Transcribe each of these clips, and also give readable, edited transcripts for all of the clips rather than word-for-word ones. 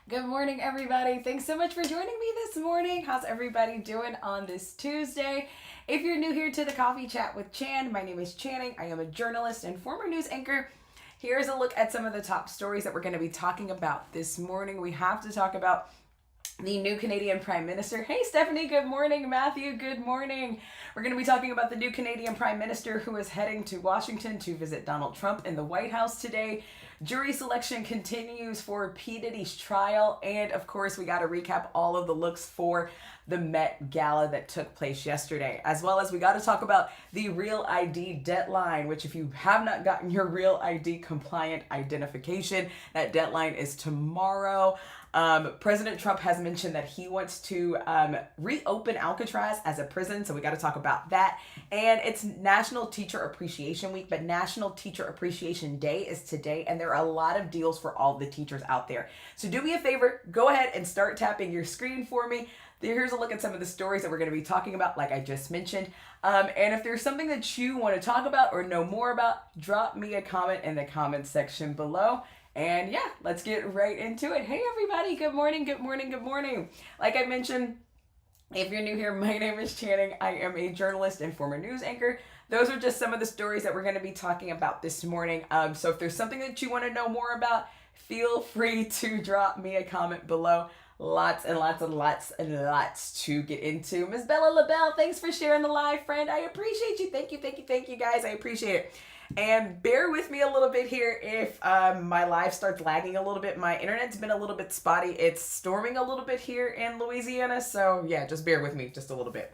Good morning, everybody. Thanks so much for joining me this morning. How's everybody doing on this Tuesday? If you're new here to the Coffee Chat with Chan, my name is Channing. I am a journalist and former news anchor. Here's a look at some of the top stories that we're going to be talking about this morning. We have to talk about the new Canadian Prime Minister. Hey, Stephanie, good morning. Matthew, good morning. We're going to be talking about the new Canadian Prime Minister who is heading to Washington to visit Donald Trump in the White House today. Jury selection continues for P. Diddy's trial. And of course, we got to recap all of the looks for the Met Gala that took place yesterday, as well as we got to talk about the Real ID deadline, which if you have not gotten your Real ID compliant identification, that deadline is tomorrow. President Trump has mentioned that he wants to reopen Alcatraz as a prison, so we got to talk about that. And it's National Teacher Appreciation Week, but National Teacher Appreciation Day is today, and there are a lot of deals for all the teachers out there. So do me a favor, go ahead and start tapping your screen for me. Here's a look at some of the stories that we're going to be talking about, like I just mentioned. And if there's something that you want to talk about or know more about, drop me a comment in the comment section below. And yeah, let's get right into it. Hey everybody, good morning, good morning, good morning. Like I mentioned, if you're new here, my name is Channing. I am a journalist and former news anchor. Those are just some of the stories that we're going to be talking about this morning. So if there's something that you want to know more about, feel free to drop me a comment below. Lots and lots and lots and lots to get into. Miss Bella LaBelle, thanks for sharing the live, friend. I appreciate you. Thank you, guys. I appreciate it. And bear with me a little bit here if my live starts lagging a little bit. My internet's been a little bit spotty. It's storming a little bit here in Louisiana. So yeah, just bear with me just a little bit.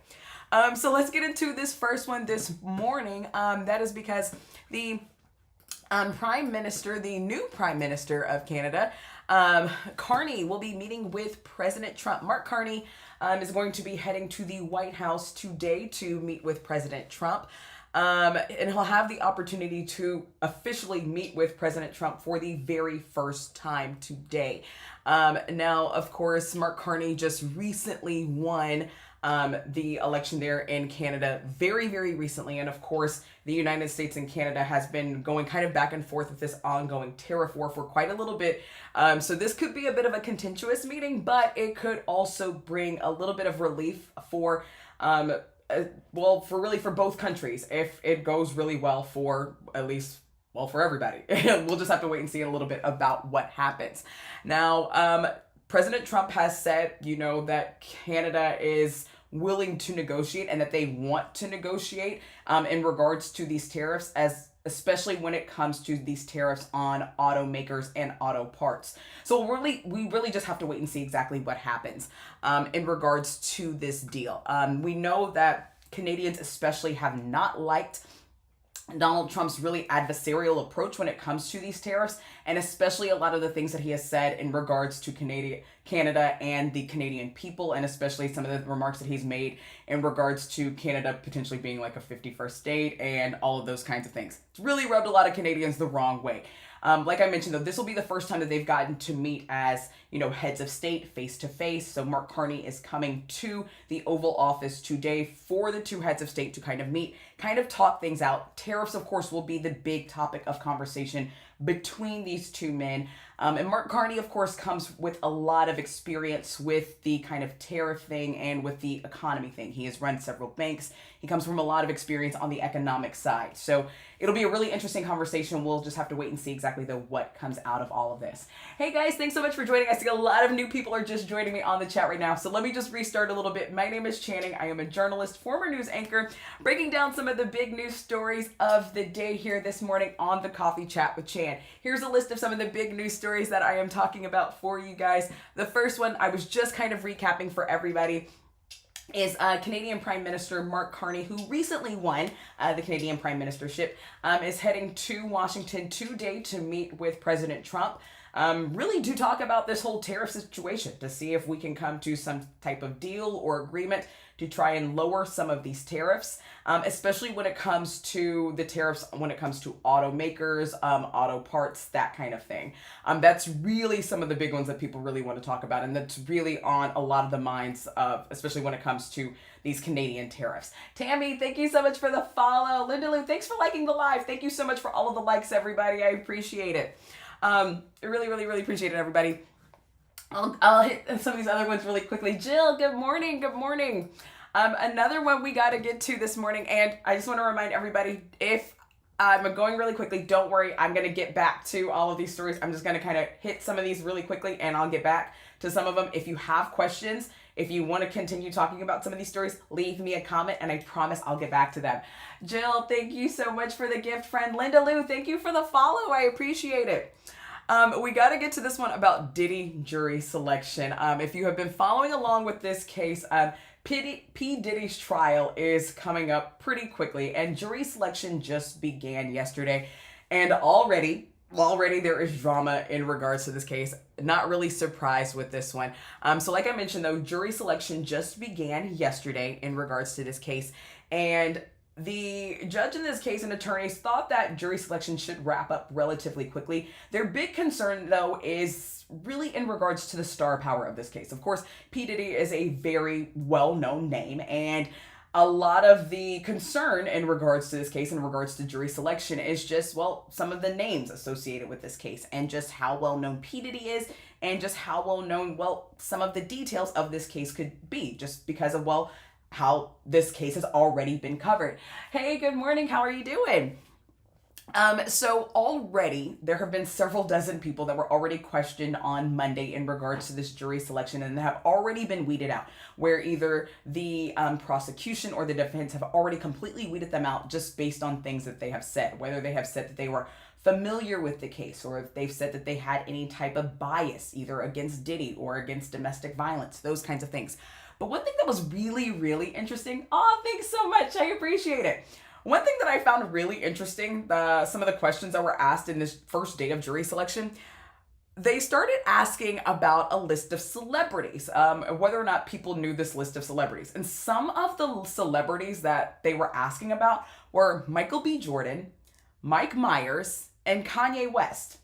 So let's get into this first one this morning. That is because the Prime Minister, the new Prime Minister of Canada, Carney, will be meeting with President Trump. Mark Carney is going to be heading to the White House today to meet with President Trump. And he'll have the opportunity to officially meet with President Trump for the very first time today. Now, of course, Mark Carney just recently won the election there in Canada very, very recently. And of course, the United States and Canada has been going kind of back and forth with this ongoing tariff war for quite a little bit. So this could be a bit of a contentious meeting, but it could also bring a little bit of relief for for both countries if it goes really well for at least, well, for everybody. We'll just have to wait and see a little bit about what happens. Now, President Trump has said, that Canada is willing to negotiate and that they want to negotiate in regards to these tariffs, especially when it comes to these tariffs on automakers and auto parts. So we really just have to wait and see exactly what happens in regards to this deal. We know that Canadians especially have not liked Donald Trump's really adversarial approach when it comes to these tariffs, and especially a lot of the things that he has said in regards to Canada and the Canadian people, and especially some of the remarks that he's made in regards to Canada potentially being like a 51st state and all of those kinds of things. It's really rubbed a lot of Canadians the wrong way. Like I mentioned, though, this will be the first time that they've gotten to meet as, heads of state face to face. So Mark Carney is coming to the Oval Office today for the two heads of state to kind of meet, kind of talk things out. Tariffs, of course, will be the big topic of conversation between these two men. And Mark Carney, of course, comes with a lot of experience with the kind of tariff thing and with the economy thing. He has run several banks. He comes from a lot of experience on the economic side. So it'll be a really interesting conversation. We'll just have to wait and see exactly what comes out of all of this. Hey guys, thanks so much for joining. I see a lot of new people are just joining me on the chat right now. So let me just restart a little bit. My name is Channing. I am a journalist, former news anchor, breaking down some of the big news stories of the day here this morning on the Coffee Chat with Chan. Here's a list of some of the big news stories that I am talking about for you guys. The first one I was just kind of recapping for everybody is Canadian Prime Minister Mark Carney, who recently won the Canadian Prime Ministership, is heading to Washington today to meet with President Trump. Really to talk about this whole tariff situation, to see if we can come to some type of deal or agreement to try and lower some of these tariffs, especially when it comes to the tariffs, when it comes to automakers, auto parts, that kind of thing. That's really some of the big ones that people really want to talk about, and that's really on a lot of the minds of, especially when it comes to these Canadian tariffs. Tammy, thank you so much for the follow. Linda Lou, thanks for liking the live. Thank you so much for all of the likes, everybody. I appreciate it. I really, really, really appreciate it, everybody. I'll hit some of these other ones really quickly. Jill, good morning. Good morning. Another one we got to get to this morning, and I just want to remind everybody, if I'm going really quickly, don't worry, I'm going to get back to all of these stories. I'm just going to kind of hit some of these really quickly, and I'll get back to some of them. If you have questions, if you want to continue talking about some of these stories, leave me a comment, and I promise I'll get back to them. Jill, thank you so much for the gift, friend. Linda Lou, thank you for the follow. I appreciate it. We got to get to this one about Diddy jury selection. If you have been following along with this case, P. Diddy's trial is coming up pretty quickly, and jury selection just began yesterday. And already there is drama in regards to this case. Not really surprised with this one. So like I mentioned, though, jury selection just began yesterday in regards to this case. And the judge in this case and attorneys thought that jury selection should wrap up relatively quickly. Their big concern, though, is really in regards to the star power of this case. Of course, P. Diddy is a very well-known name, and a lot of the concern in regards to this case, in regards to jury selection, is just, well, some of the names associated with this case and just how well-known P. Diddy is and just how well-known, well, some of the details of this case could be just because of, well, how this case has already been covered. Hey, good morning. How are you doing? So already there have been several dozen people that were already questioned on Monday in regards to this jury selection and have already been weeded out, where either the prosecution or the defense have already completely weeded them out just based on things that they have said, whether they have said that they were familiar with the case or if they've said that they had any type of bias either against Diddy or against domestic violence, those kinds of things. But one thing that was really, really interesting, thanks so much, I appreciate it. One thing that I found really interesting, some of the questions that were asked in this first day of jury selection, they started asking about a list of celebrities, whether or not people knew this list of celebrities. And some of the celebrities that they were asking about were Michael B. Jordan, Mike Myers, and Kanye West.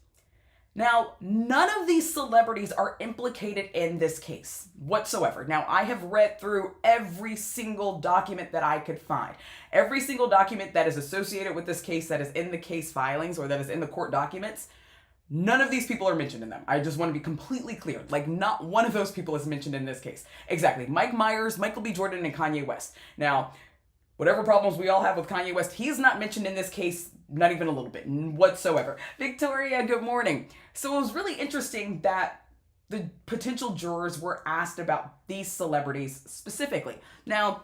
Now, none of these celebrities are implicated in this case whatsoever. Now, I have read through every single document that I could find. Every single document that is associated with this case, that is in the case filings or that is in the court documents, none of these people are mentioned in them. I just want to be completely clear. Like, not one of those people is mentioned in this case. Exactly. Mike Myers, Michael B. Jordan, and Kanye West. Now, whatever problems we all have with Kanye West, he's not mentioned in this case, not even a little bit whatsoever. Victoria, good morning. So it was really interesting that the potential jurors were asked about these celebrities specifically. Now,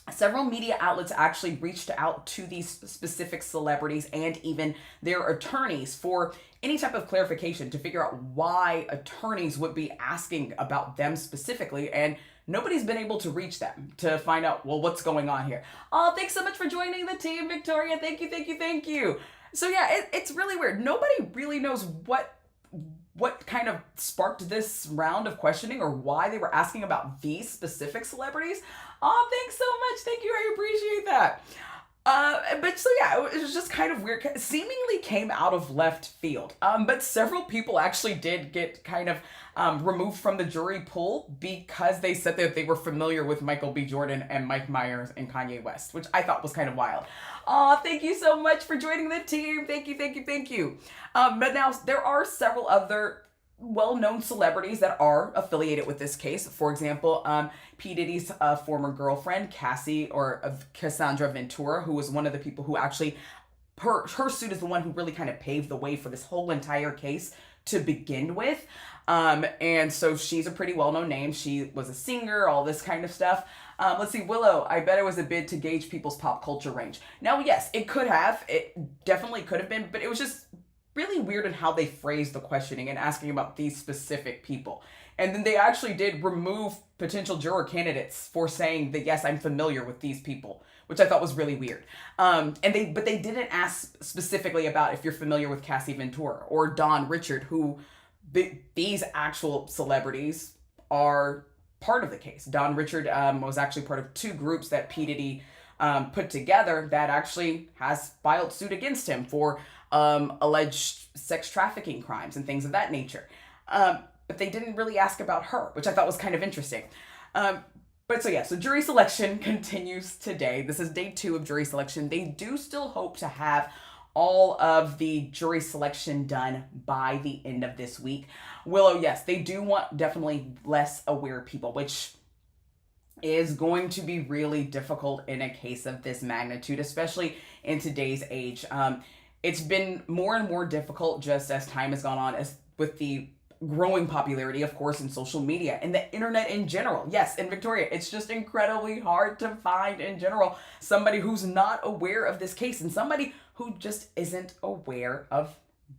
several media outlets actually reached out to these specific celebrities and even their attorneys for any type of clarification to figure out why attorneys would be asking about them specifically, and nobody's been able to reach them to find out, well, what's going on here. Oh, thanks so much for joining the team, Victoria. Thank you, thank you, thank you. So yeah, it's really weird. Nobody really knows what kind of sparked this round of questioning or why they were asking about these specific celebrities. Oh, thanks so much. Thank you. I appreciate that. But so yeah, it was just kind of weird. Seemingly came out of left field. But several people actually did get kind of removed from the jury pool because they said that they were familiar with Michael B. Jordan and Mike Myers and Kanye West, which I thought was kind of wild. Thank you so much for joining the team. Thank you, thank you, thank you. But now there are several other well-known celebrities that are affiliated with this case. For example, P. Diddy's former girlfriend, Cassandra Ventura, who was one of the people who actually, her suit is the one who really kind of paved the way for this whole entire case to begin with. And so she's a pretty well-known name. She was a singer, all this kind of stuff. Let's see, Willow, I bet it was a bid to gauge people's pop culture range. Now, yes, it definitely could have been, but it was just really weird in how they phrased the questioning and asking about these specific people. And then they actually did remove potential juror candidates for saying that, yes, I'm familiar with these people, which I thought was really weird. But they didn't ask specifically about if you're familiar with Cassie Ventura or Don Richard, who these actual celebrities are part of the case. Don Richard was actually part of two groups that P. Diddy put together that actually has filed suit against him for alleged sex trafficking crimes and things of that nature. But they didn't really ask about her, which I thought was kind of interesting. So jury selection continues today. This is day 2 of jury selection. They do still hope to have all of the jury selection done by the end of this week. Willow, yes, they do want definitely less aware people, which is going to be really difficult in a case of this magnitude, especially in today's age. It's been more and more difficult just as time has gone on, as with the growing popularity, of course, in social media and the internet in general. Yes, in Victoria, it's just incredibly hard to find in general somebody who's not aware of this case and somebody who just isn't aware of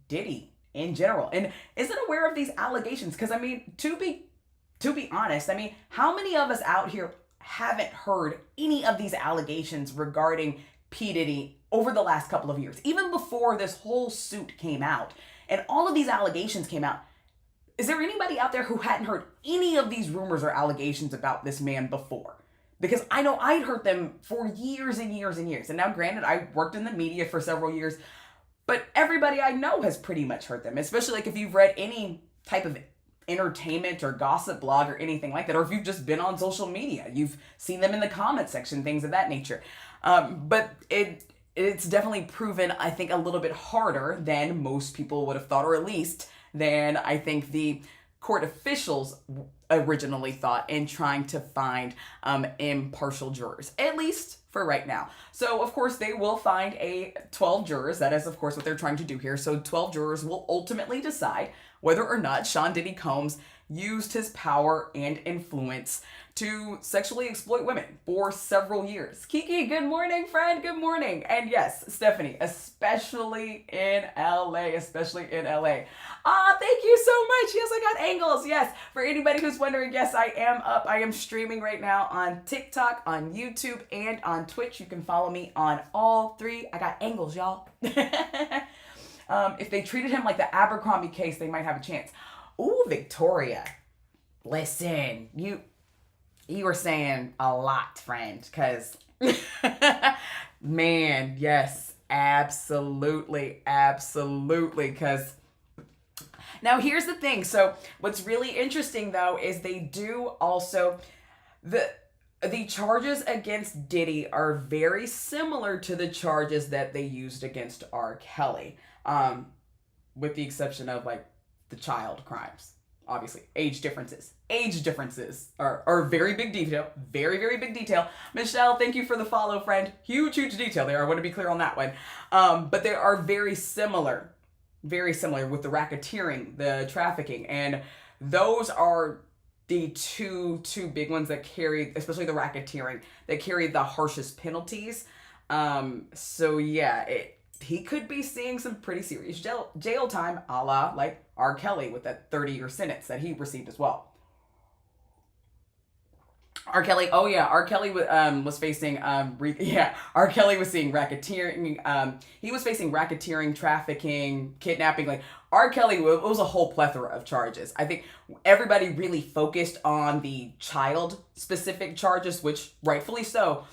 Diddy in general and isn't aware of these allegations. Because I mean, to be honest, I mean, how many of us out here haven't heard any of these allegations regarding P. Diddy over the last couple of years, even before this whole suit came out and all of these allegations came out? Is there anybody out there who hadn't heard any of these rumors or allegations about this man before? Because I know I'd heard them for years and years and years. And now granted, I worked in the media for several years, but everybody I know has pretty much heard them, especially like if you've read any type of entertainment or gossip blog or anything like that, or if you've just been on social media, you've seen them in the comment section, things of that nature. But it's definitely proven, I think, a little bit harder than most people would have thought, or at least than I think the court officials originally thought in trying to find impartial jurors, at least for right now. So, of course, they will find 12 jurors. That is, of course, what they're trying to do here. So 12 jurors will ultimately decide whether or not Sean Diddy Combs used his power and influence to sexually exploit women for several years. Kiki, good morning, friend. Good morning. And yes, Stephanie, especially in LA, thank you so much. Yes, I got angles. Yes, for anybody who's wondering, yes, I am up. I am streaming right now on TikTok, on YouTube, and on Twitch. You can follow me on all three. I got angles, y'all. If they treated him like the Abercrombie case, they might have a chance. Ooh, Victoria. Listen, you were saying a lot, friend, because, man, yes, absolutely, because now here's the thing. So what's really interesting, though, is they do also, the charges against Diddy are very similar to the charges that they used against R. Kelly, with the exception of, like, the child crimes. Obviously, age differences are very big detail. Very, very big detail. Michelle, thank you for the follow, friend. Huge detail there. I want to be clear on that one. But they are very similar with the racketeering, the trafficking, and those are the two big ones that carry, especially the racketeering, that carry the harshest penalties. So yeah, he could be seeing some pretty serious jail time, a la like R. Kelly with that 30-year sentence that he received as well. R. Kelly was facing R. Kelly was seeing racketeering. He was facing racketeering, trafficking, kidnapping. Like R. Kelly, it was a whole plethora of charges. I think everybody really focused on the child specific charges, which rightfully so.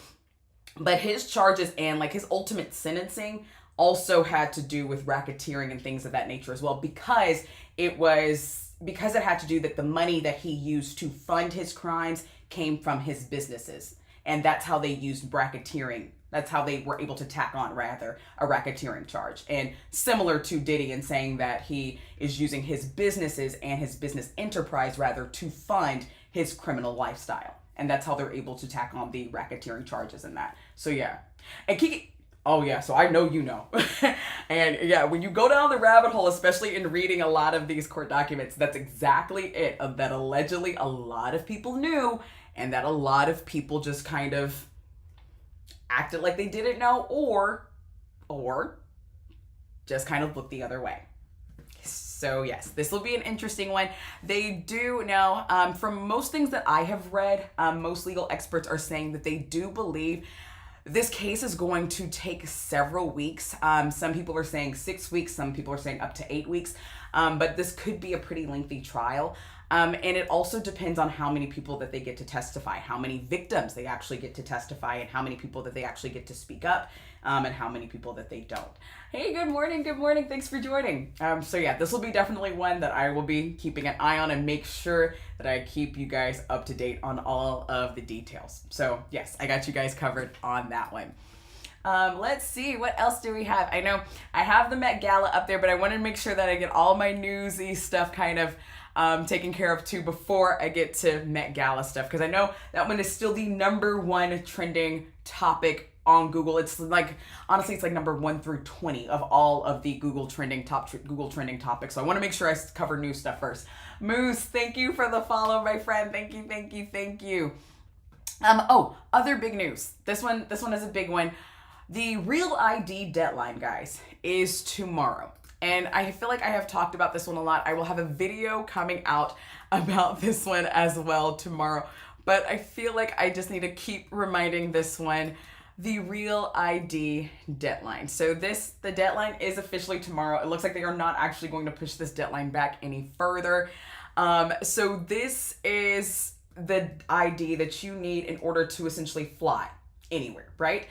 But his charges and like his ultimate sentencing also had to do with racketeering and things of that nature as well, because it had to do that the money that he used to fund his crimes came from his businesses. And that's how they used racketeering. That's how they were able to tack on, rather, a racketeering charge. And similar to Diddy in saying that he is using his businesses and his business enterprise, rather, to fund his criminal lifestyle. And that's how they're able to tack on the racketeering charges and that. So yeah. And Kiki, oh yeah, so I know you know. And yeah, when you go down the rabbit hole, especially in reading a lot of these court documents, that's exactly it. That allegedly a lot of people knew, and that a lot of people just kind of acted like they didn't know, or just kind of looked the other way. So yes, this will be an interesting one. They do now, from most things that I have read, most legal experts are saying that they do believe this case is going to take several weeks. Some people are saying 6 weeks. Some people are saying up to 8 weeks. But this could be a pretty lengthy trial. And it also depends on how many people that they get to testify, how many victims they actually get to testify, and how many people that they actually get to speak up, and how many people that they don't. Hey, good morning. Thanks for joining. So yeah, this will be definitely one that I will be keeping an eye on and make sure that I keep you guys up to date on all of the details. So yes, I got you guys covered on that one. Let's see, what else do we have? I know I have the Met Gala up there, but I wanted to make sure that I get all my newsy stuff kind of taken care of too before I get to Met Gala stuff, because I know that one is still the number one trending topic on Google. It's like, honestly, it's like number 1 through 20 of all of the Google trending topics. So I want to make sure I cover new stuff first. Moose, thank you for the follow, my friend. Thank you. Other big news. This one is a big one. The Real ID deadline, guys, is tomorrow. And I feel like I have talked about this one a lot. I will have a video coming out about this one as well tomorrow. But I feel like I just need to keep reminding this one, the Real ID deadline. So the deadline is officially tomorrow. It looks like they are not actually going to push this deadline back any further. So this is the ID that you need in order to essentially fly anywhere, right?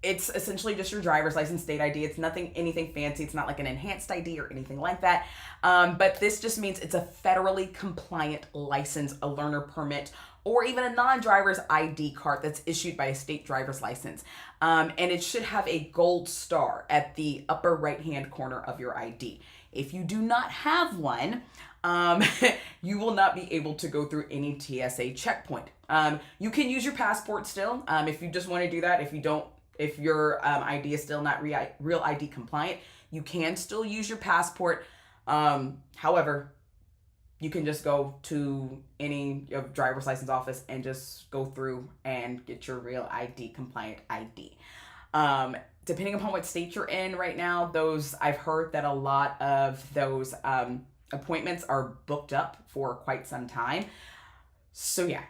It's essentially just your driver's license, state ID. It's anything fancy. It's not like an enhanced ID or anything like that. But this just means it's a federally compliant license, a learner permit, or even a non-driver's ID card that's issued by a state driver's license. And it should have a gold star at the upper right-hand corner of your ID. If you do not have one, you will not be able to go through any TSA checkpoint. You can use your passport still, if you just want to do that. If your ID is still not Real ID compliant, you can still use your passport. However, you can just go to any driver's license office and just go through and get your Real ID compliant ID. Depending upon what state you're in right now, I've heard that a lot of those appointments are booked up for quite some time. So yeah,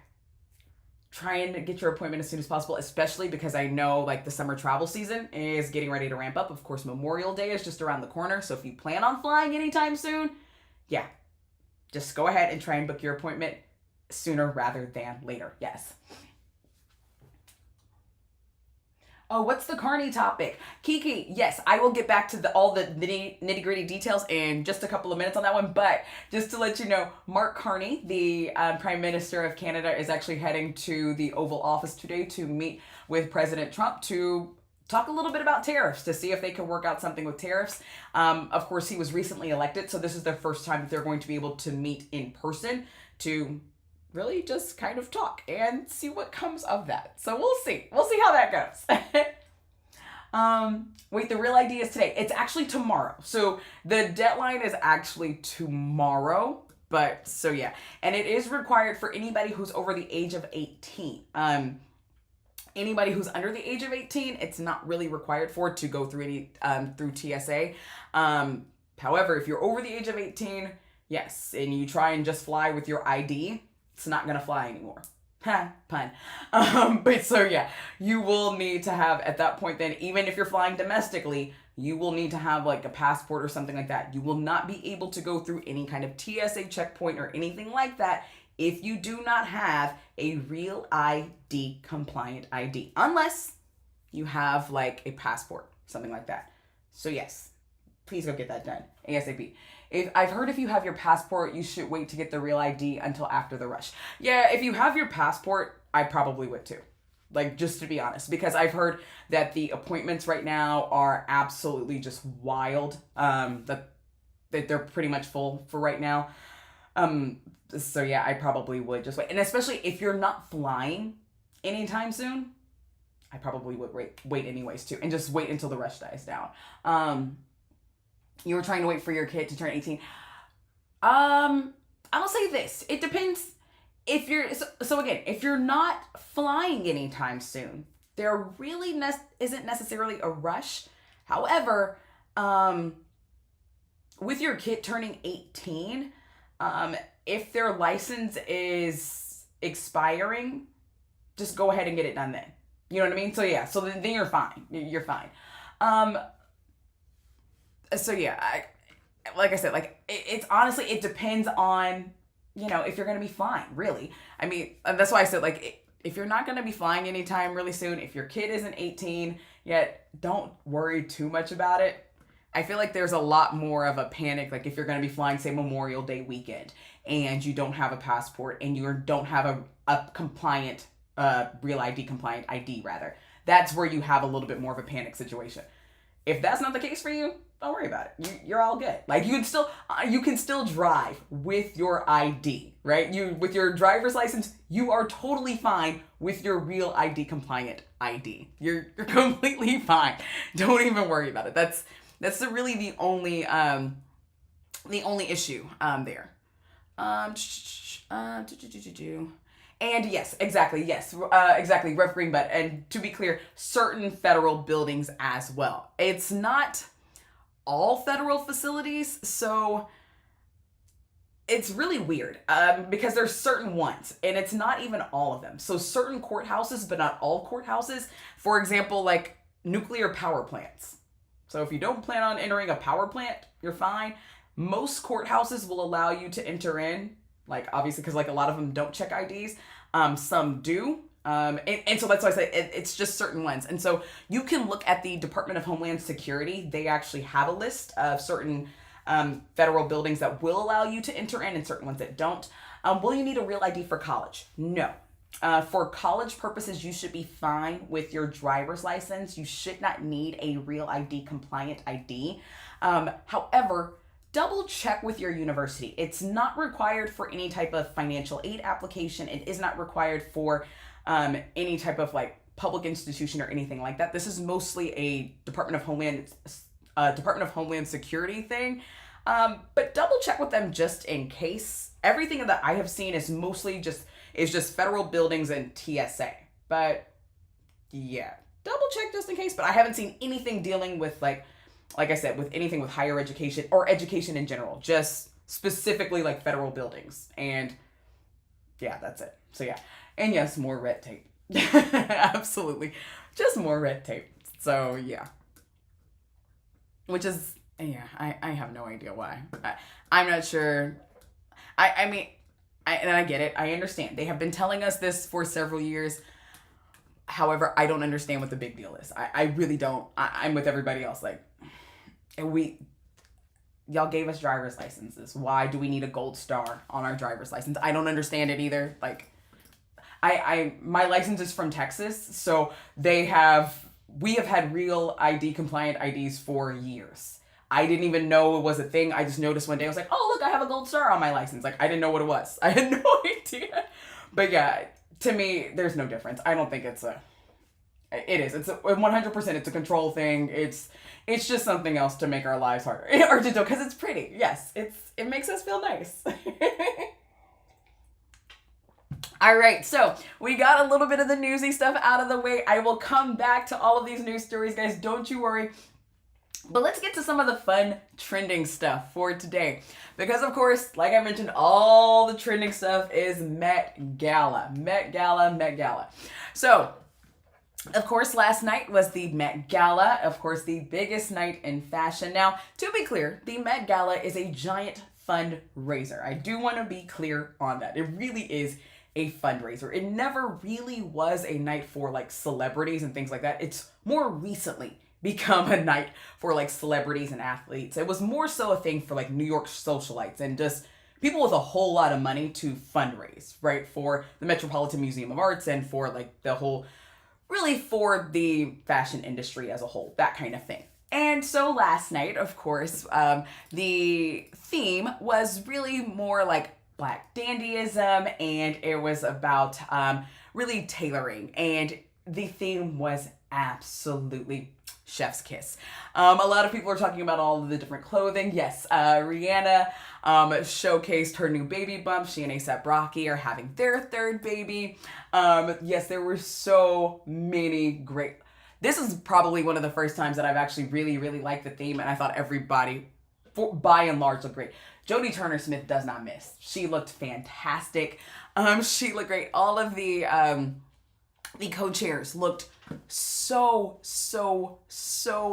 try and get your appointment as soon as possible, especially because I know like the summer travel season is getting ready to ramp up. Of course, Memorial Day is just around the corner. So if you plan on flying anytime soon, yeah, just go ahead and try and book your appointment sooner rather than later. Yes. Oh, what's the Carney topic? Kiki, yes, I will get back to all the nitty-gritty details in just a couple of minutes on that one. But just to let you know, Mark Carney, the Prime Minister of Canada, is actually heading to the Oval Office today to meet with President Trump to talk a little bit about tariffs, to see if they can work out something with tariffs. Of course, he was recently elected, so this is their first time that they're going to be able to meet in person to really just kind of talk and see what comes of that. So we'll see. We'll see how that goes. Wait, the Real ID is today. It's actually tomorrow. So the deadline is actually tomorrow. But so yeah. And it is required for anybody who's over the age of 18. Anybody who's under the age of 18, it's not really required for to go through through TSA. However, if you're over the age of 18, yes, and you try and just fly with your ID, it's not going to fly anymore. Ha, pun. But so yeah, you will need to have at that point then, even if you're flying domestically, you will need to have like a passport or something like that. You will not be able to go through any kind of TSA checkpoint or anything like that if you do not have a Real ID compliant ID, unless you have like a passport, something like that. So yes, please go get that done ASAP. I've heard if you have your passport, you should wait to get the Real ID until after the rush. Yeah, if you have your passport, I probably would too. Like, just to be honest, because I've heard that the appointments right now are absolutely just wild. That they're pretty much full for right now. So yeah, I probably would just wait. And especially if you're not flying anytime soon, I probably would wait anyways too. And just wait until the rush dies down. You were trying to wait for your kid to turn 18. I'll say this. It depends if you're, so again, if you're not flying anytime soon, there really isn't necessarily a rush. However, with your kid turning 18, if their license is expiring, just go ahead and get it done then. You know what I mean? So yeah, so then you're fine. You're fine. So yeah, like I said, like it's honestly, it depends on, you know, if you're going to be flying, really. I mean, that's why I said, like, if you're not going to be flying anytime really soon, if your kid isn't 18 yet, don't worry too much about it. I feel like there's a lot more of a panic, like if you're going to be flying, say, Memorial Day weekend, and you don't have a passport, and you don't have a compliant real ID compliant ID rather. That's where you have a little bit more of a panic situation. If that's not the case for you, don't worry about it. You're all good. Like you can still drive with your ID, right? With your driver's license, you are totally fine with your real ID compliant ID. You're completely fine. Don't even worry about it. That's really the only issue there. And yes, exactly. Yes, exactly. Rough green button. And to be clear, certain federal buildings as well. It's not all federal facilities, so it's really weird because there's certain ones, and it's not even all of them. So certain courthouses, but not all courthouses. For example, like nuclear power plants. So if you don't plan on entering a power plant, you're fine. Most courthouses will allow you to enter in, like obviously because like a lot of them don't check IDs. Some do. And so that's why I say it's just certain ones. And so you can look at the Department of Homeland Security. They actually have a list of certain federal buildings that will allow you to enter in and certain ones that don't. Will you need a real ID for college? No. For college purposes, you should be fine with your driver's license. You should not need a real ID compliant ID. However, double check with your university. It's not required for any type of financial aid application. It is not required for any type of like public institution or anything like that. This is mostly a Department of Homeland Security thing. But double check with them just in case. Everything that I have seen is mostly just federal buildings and TSA. But yeah, double check just in case. But I haven't seen anything dealing with like I said, with anything with higher education or education in general, just specifically like federal buildings. And yeah, that's it. So yeah. And yes, more red tape. Absolutely. Just more red tape. So yeah. Which is, yeah, I have no idea why. I'm not sure. I mean, I get it. I understand. They have been telling us this for several years. However, I don't understand what the big deal is. I really don't. I'm with everybody else. Like, y'all gave us driver's licenses. Why do we need a gold star on our driver's license? I don't understand it either. Like, my license is from Texas, so we have had real ID compliant IDs for years. I didn't even know it was a thing. I just noticed one day, I was like, oh, look, I have a gold star on my license. Like, I didn't know what it was. I had no idea. But yeah, to me, there's no difference. I don't think it is. It's 100%. It's a control thing. It's just something else to make our lives harder. Or to do, because it's pretty. Yes, it makes us feel nice. All right, so we got a little bit of the newsy stuff out of the way. I will come back to all of these news stories, guys. Don't you worry. But let's get to some of the fun trending stuff for today. Because, of course, like I mentioned, all the trending stuff is Met Gala. Met Gala, Met Gala. So, of course, last night was the Met Gala. Of course, the biggest night in fashion. Now, to be clear, the Met Gala is a giant fundraiser. I do want to be clear on that. It really is a fundraiser. It never really was a night for like celebrities and things like that. It's more recently become a night for like celebrities and athletes. It was more so a thing for like New York socialites and just people with a whole lot of money to fundraise, right? For the Metropolitan Museum of Arts and for like the whole, really for the fashion industry as a whole, that kind of thing. And so last night, of course, the theme was really more like Black dandyism, and it was about really tailoring, and the theme was absolutely chef's kiss. A lot of people are talking about all of the different clothing. Yes, Rihanna showcased her new baby bump. She and A$AP Rocky are having their third baby. Yes, there were so many great. This is probably one of the first times that I've actually really, really liked the theme, and I thought everybody, by and large, looked great. Jodie Turner-Smith does not miss. She looked fantastic. She looked great. All of the co-chairs looked so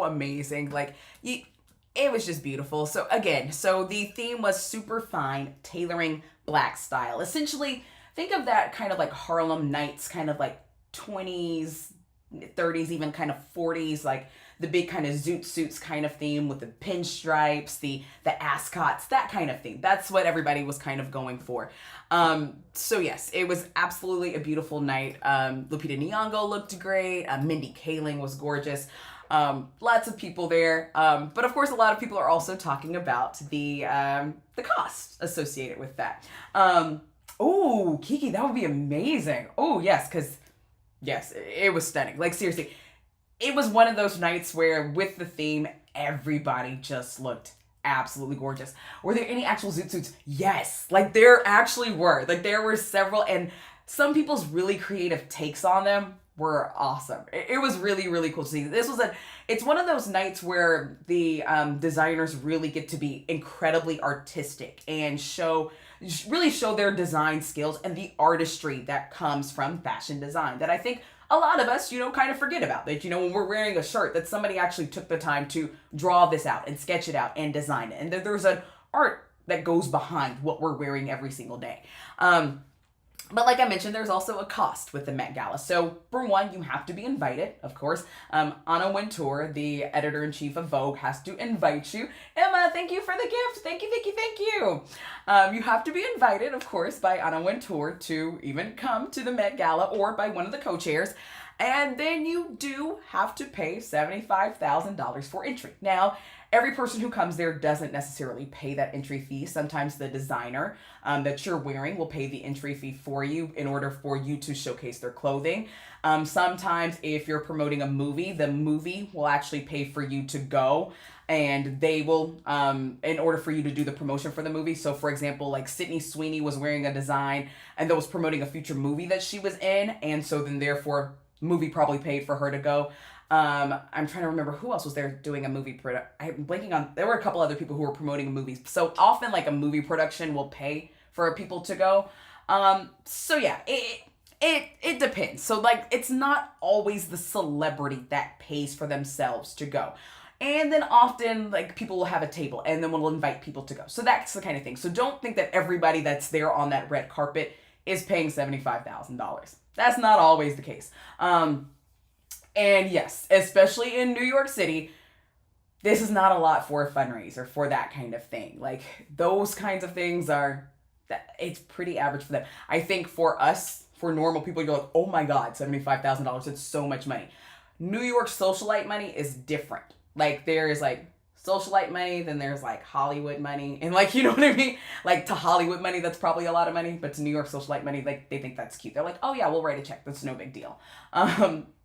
amazing. Like, it was just beautiful. So again, the theme was super fine, tailoring Black style. Essentially, think of that kind of like Harlem Nights, kind of like 20s, 30s, even kind of 40s, like the big kind of zoot suits kind of theme with the pinstripes, the ascots, that kind of theme. That's what everybody was kind of going for. So yes, it was absolutely a beautiful night. Lupita Nyong'o looked great. Mindy Kaling was gorgeous. Lots of people there. But of course, a lot of people are also talking about the cost associated with that. Oh, Kiki, that would be amazing. Oh, yes, because, yes, it was stunning. Like, seriously, it was one of those nights where, with the theme, everybody just looked absolutely gorgeous. Were there any actual zoot suits? Yes. Like, there actually were. Like, there were several, and some people's really creative takes on them were awesome. It was really, really cool to see. It's one of those nights where the designers really get to be incredibly artistic and really show their design skills and the artistry that comes from fashion design that I think a lot of us, kind of forget about. That, when we're wearing a shirt, that somebody actually took the time to draw this out and sketch it out and design it. And there's an art that goes behind what we're wearing every single day. But like I mentioned, there's also a cost with the Met Gala. So for one, you have to be invited, of course. Anna Wintour, the editor-in-chief of Vogue, has to invite you. Emma, thank you for the gift. Thank you, thank you, thank you. You have to be invited, of course, by Anna Wintour to even come to the Met Gala or by one of the co-chairs. And then you do have to pay $75,000 for entry. Now, every person who comes there doesn't necessarily pay that entry fee. Sometimes the designer that you're wearing will pay the entry fee for you in order for you to showcase their clothing. Sometimes if you're promoting a movie, the movie will actually pay for you to go, and they will, in order for you to do the promotion for the movie. So for example, like Sydney Sweeney was wearing a design and that was promoting a future movie that she was in. And so then therefore, movie probably paid for her to go. I'm trying to remember who else was there doing a movie production. I'm blanking on, there were a couple other people who were promoting a movie. So often like a movie production will pay for people to go. So yeah, it depends. So like, it's not always the celebrity that pays for themselves to go. And then often like people will have a table and then we'll invite people to go. So that's the kind of thing. So don't think that everybody that's there on that red carpet is paying $75,000. That's not always the case. And yes, especially in New York City, this is not a lot for a fundraiser for that kind of thing. Like those kinds of things it's pretty average for them. I think for us, for normal people, you're like, oh my God, $75,000, it's so much money. New York socialite money is different. Like there is like socialite money, then there's like Hollywood money, and like, you know what I mean? Like to Hollywood money, that's probably a lot of money, but to New York socialite money, like they think that's cute. They're like, oh yeah, we'll write a check. That's no big deal.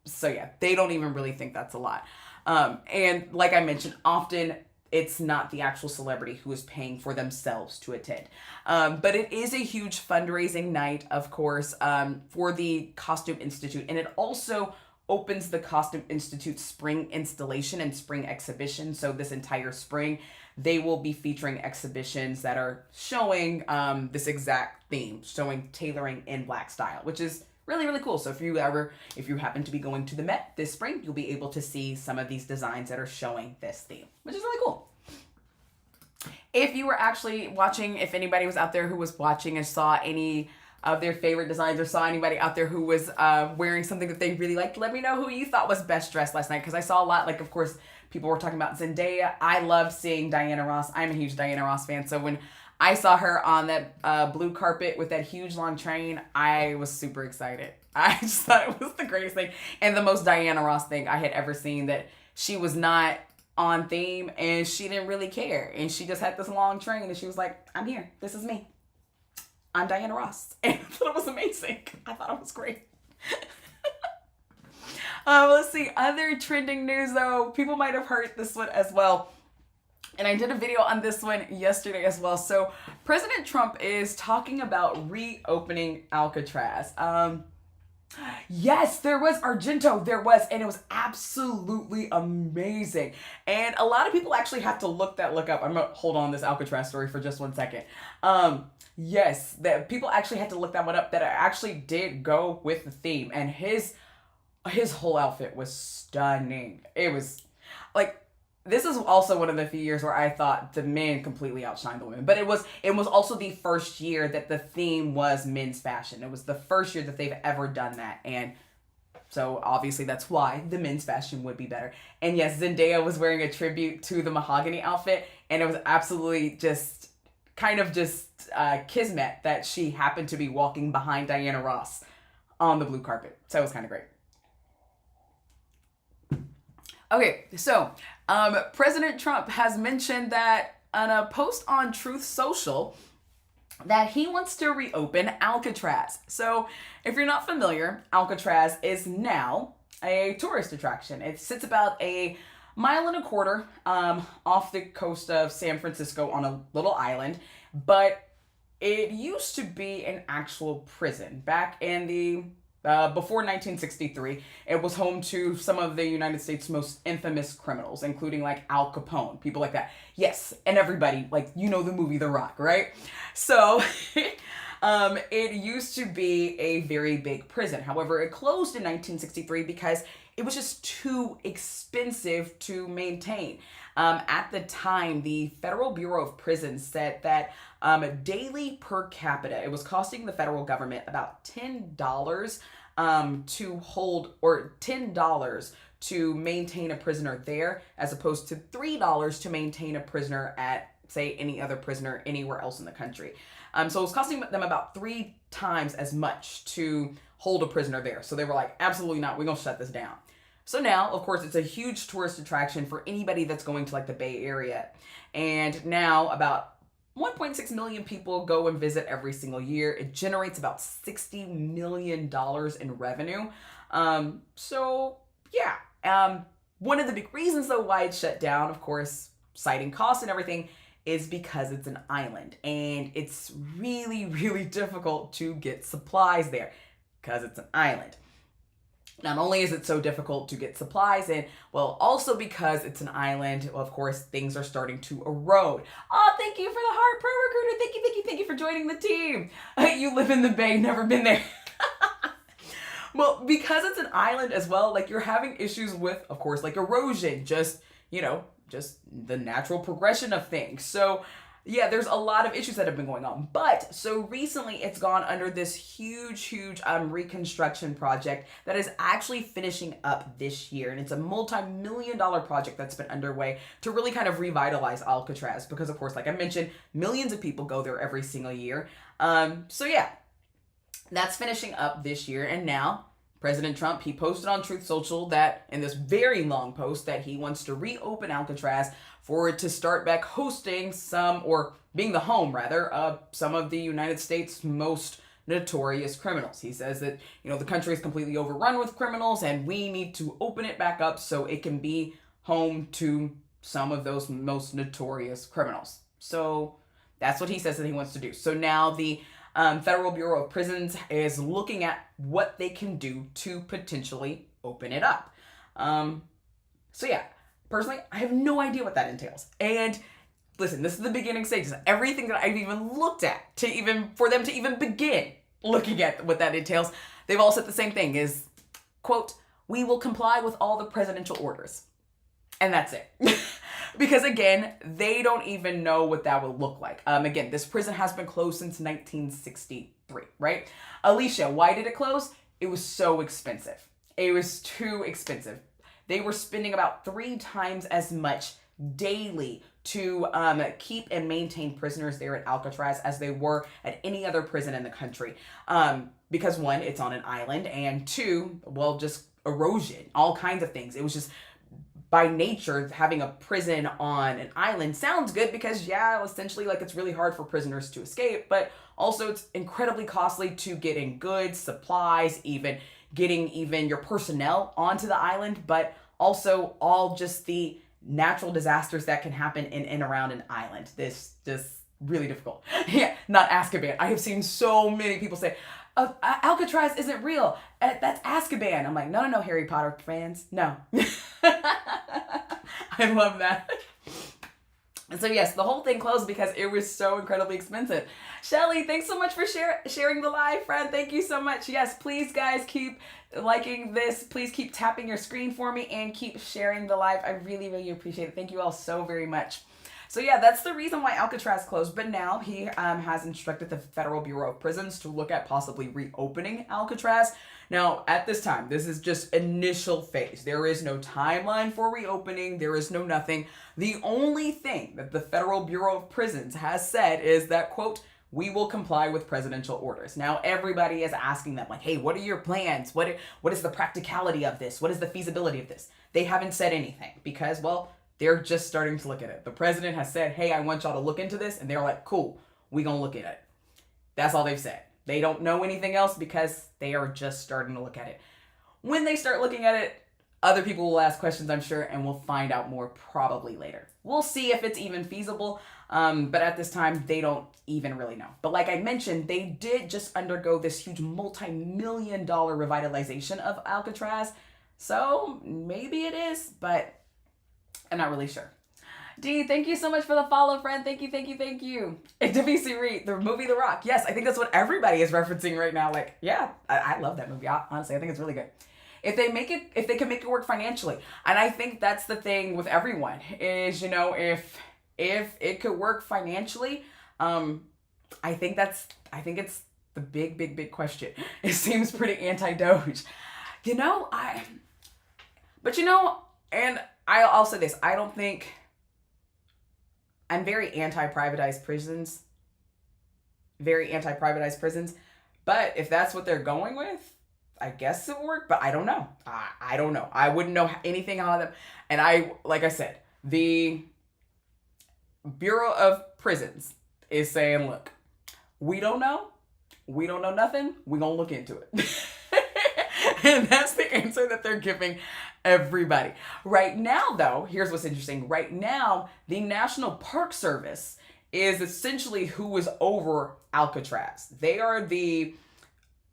So yeah, they don't even really think that's a lot. And like I mentioned, often it's not the actual celebrity who is paying for themselves to attend. But it is a huge fundraising night, of course, for the Costume Institute. And it also opens the Costume Institute spring installation and spring exhibition. So this entire spring, they will be featuring exhibitions that are showing this exact theme, showing tailoring in Black style, which is really, really cool. So if you happen to be going to the Met this spring, you'll be able to see some of these designs that are showing this theme, which is really cool. If you were actually watching, if anybody was out there who was watching and saw any of their favorite designs or saw anybody out there who was wearing something that they really liked, let me know who you thought was best dressed last night. Because I saw a lot, like, of course, people were talking about Zendaya. I love seeing Diana Ross. I'm a huge Diana Ross fan. So when I saw her on that blue carpet with that huge long train, I was super excited. I just thought it was the greatest thing and the most Diana Ross thing I had ever seen, that she was not on theme and she didn't really care. And she just had this long train and she was like, I'm here. This is me. I'm Diana Ross. And I thought it was amazing. I thought it was great. Let's see. Other trending news though. People might have heard this one as well. And I did a video on this one yesterday as well. So President Trump is talking about reopening Alcatraz. Yes, there was Argento. There was, and it was absolutely amazing. And a lot of people actually have to look up. I'm gonna hold on this Alcatraz story for just 1 second. Yes, that people actually had to look that one up. That I actually did go with the theme, and his whole outfit was stunning. It was like, this is also one of the few years where I thought the men completely outshined the women. But it was also the first year that the theme was men's fashion. It was the first year that they've ever done that. And So obviously that's why the men's fashion would be better. And yes, Zendaya was wearing a tribute to the mahogany outfit, and it was absolutely just kind of just kismet that she happened to be walking behind Diana Ross on the blue carpet. So it was kind of great. Okay, so President Trump has mentioned that on a post on Truth Social that he wants to reopen Alcatraz. So if you're not familiar, Alcatraz is now a tourist attraction. It sits about a mile and a quarter off the coast of San Francisco on a little island, but it used to be an actual prison back in the before 1963. It was home to some of the United States' most infamous criminals, including like Al Capone, people like that. Yes, and everybody, like, you know the movie The Rock, right? So it used to be a very big prison. However, it closed in 1963 because it was just too expensive to maintain. At the time, the Federal Bureau of Prisons said that daily per capita, it was costing the federal government about $10 to hold, or $10 to maintain a prisoner there, as opposed to $3 to maintain a prisoner at, say, any other prisoner anywhere else in the country. So it was costing them about 3 times as much to hold a prisoner there. So they were like, absolutely not, we're gonna shut this down. So now, of course, it's a huge tourist attraction for anybody that's going to like the Bay Area. And now about 1.6 million people go and visit every single year. It generates about $60 million in revenue. So yeah, one of the big reasons though why it's shut down, of course, citing costs and everything, is because it's an island and it's really, really difficult to get supplies there because it's an island. Not only is it so difficult to get supplies in, well, also because it's an island, well, of course, things are starting to erode. Oh, thank you for the heart, Pro Recruiter. Thank you for joining the team. You live in the Bay, never been there. Well, because it's an island as well, like you're having issues with, of course, like erosion, just the natural progression of things. So yeah, there's a lot of issues that have been going on. But so recently it's gone under this huge reconstruction project that is actually finishing up this year. And it's a multi-million-dollar project that's been underway to really kind of revitalize Alcatraz. Because of course, like I mentioned, millions of people go there every single year. So yeah, that's finishing up this year. And now President Trump, he posted on Truth Social that in this very long post that he wants to reopen Alcatraz for it to start back hosting some, or being the home rather, of some of the United States' most notorious criminals. He says that, the country is completely overrun with criminals and we need to open it back up so it can be home to some of those most notorious criminals. So that's what he says that he wants to do. So now the Federal Bureau of Prisons is looking at what they can do to potentially open it up. So yeah, personally, I have no idea what that entails. And listen, this is the beginning stages. Everything that I've even looked at for them to even begin looking at what that entails, they've all said the same thing is, quote, "We will comply with all the presidential orders." And that's it. Because again, they don't even know what that would look like. Again, this prison has been closed since 1963, right? Alicia, why did it close? It was so expensive. It was too expensive. They were spending about 3 times as much daily to keep and maintain prisoners there at Alcatraz as they were at any other prison in the country. Because 1, it's on an island, and 2, well, just erosion, all kinds of things. It was just, by nature, having a prison on an island sounds good because, yeah, essentially, like, it's really hard for prisoners to escape, but also it's incredibly costly to get in goods, supplies, even getting your personnel onto the island, but also all just the natural disasters that can happen in and around an island. This just really difficult. Yeah, not Azkaban. I have seen so many people say, Alcatraz isn't real. That's Azkaban. I'm like, no, Harry Potter fans, no. I love that. And so yes, the whole thing closed because it was so incredibly expensive. Shelly, thanks so much for sharing the live, friend. Thank you so much. Yes, please guys, keep liking this. Please keep tapping your screen for me and keep sharing the live. I really, really appreciate it. Thank you all so very much. So yeah, that's the reason why Alcatraz closed. But now he has instructed the Federal Bureau of Prisons to look at possibly reopening Alcatraz. Now, at this time, this is just initial phase. There is no timeline for reopening. There is no nothing. The only thing that the Federal Bureau of Prisons has said is that, quote, we will comply with presidential orders. Now, everybody is asking them, like, hey, what are your plans? What is the practicality of this? What is the feasibility of this? They haven't said anything because, well, they're just starting to look at it. The president has said, hey, I want y'all to look into this. And they're like, cool, we gonna look at it. That's all they've said. They don't know anything else because they are just starting to look at it. When they start looking at it, other people will ask questions, I'm sure, and we'll find out more probably later. We'll see if it's even feasible, but at this time, they don't even really know. But like I mentioned, they did just undergo this huge multi-million-dollar revitalization of Alcatraz, so maybe it is, but I'm not really sure. D, thank you so much for the follow, friend. Thank you, thank you, thank you. WC Reed, the movie The Rock. Yes, I think that's what everybody is referencing right now. Like, yeah, I love that movie. Honestly, I think it's really good. If they can make it work financially. And I think that's the thing with everyone is, you know, if it could work financially, I think it's the big question. It seems pretty anti-Doge. And I'll say this, I'm very anti-privatized prisons. But if that's what they're going with, I guess it worked, but I don't know. I don't know. I wouldn't know anything on them. And like I said, the Bureau of Prisons is saying, look, we don't know nothing. We're going to look into it. And that's the answer that they're giving everybody. Right now, though, here's what's interesting. Right now, the National Park Service is essentially who is over Alcatraz. They are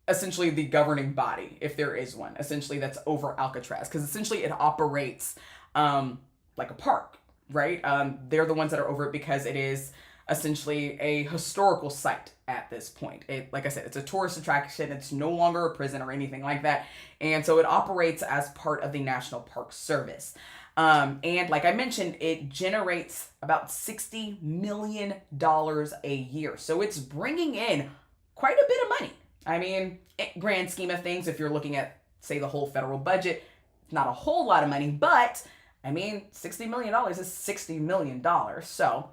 essentially the governing body, if there is one, essentially that's over Alcatraz. Because essentially it operates like a park, right? They're the ones that are over it because it is essentially a historical site at this point. Like I said, it's a tourist attraction. It's no longer a prison or anything like that. And so it operates as part of the National Park Service. And like I mentioned, it generates about $60 million a year. So it's bringing in quite a bit of money. I mean, grand scheme of things, if you're looking at, say, the whole federal budget, not a whole lot of money, but I mean, $60 million is $60 million. So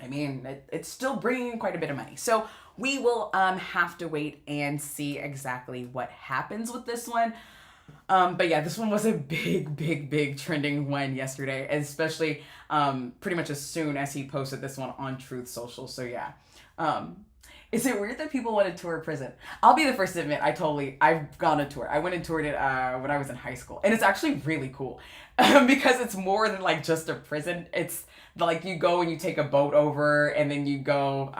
I mean, it's still bringing in quite a bit of money. So we will have to wait and see exactly what happens with this one. But yeah, this one was a big trending one yesterday, especially pretty much as soon as he posted this one on Truth Social. So yeah. Is it weird that people want to tour a prison? I'll be the first to admit, I've gone on tour. I went and toured it when I was in high school. And it's actually really cool because it's more than like just a prison. It's like you go and you take a boat over and then you go.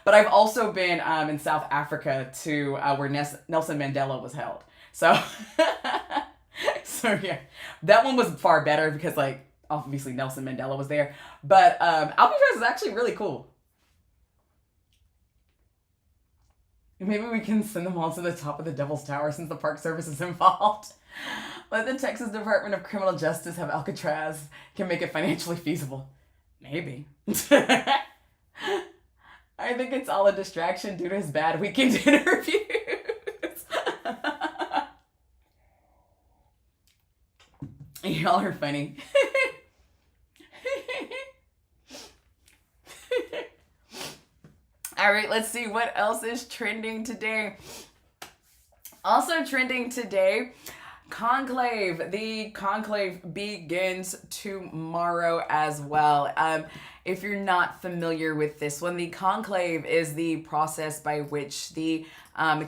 But I've also been in South Africa to where Nelson Mandela was held. So, so yeah, that one was far better because like obviously Nelson Mandela was there. But Alcatraz is actually really cool. Maybe we can send them all to the top of the Devil's Tower since the Park Service is involved. Let the Texas Department of Criminal Justice have Alcatraz. Can make it financially feasible. Maybe. I think it's all a distraction due to his bad weekend interviews. Y'all are funny. All right, let's see what else is trending today. Also trending today, Conclave. The Conclave begins tomorrow as well. If you're not familiar with this one, the Conclave is the process by which the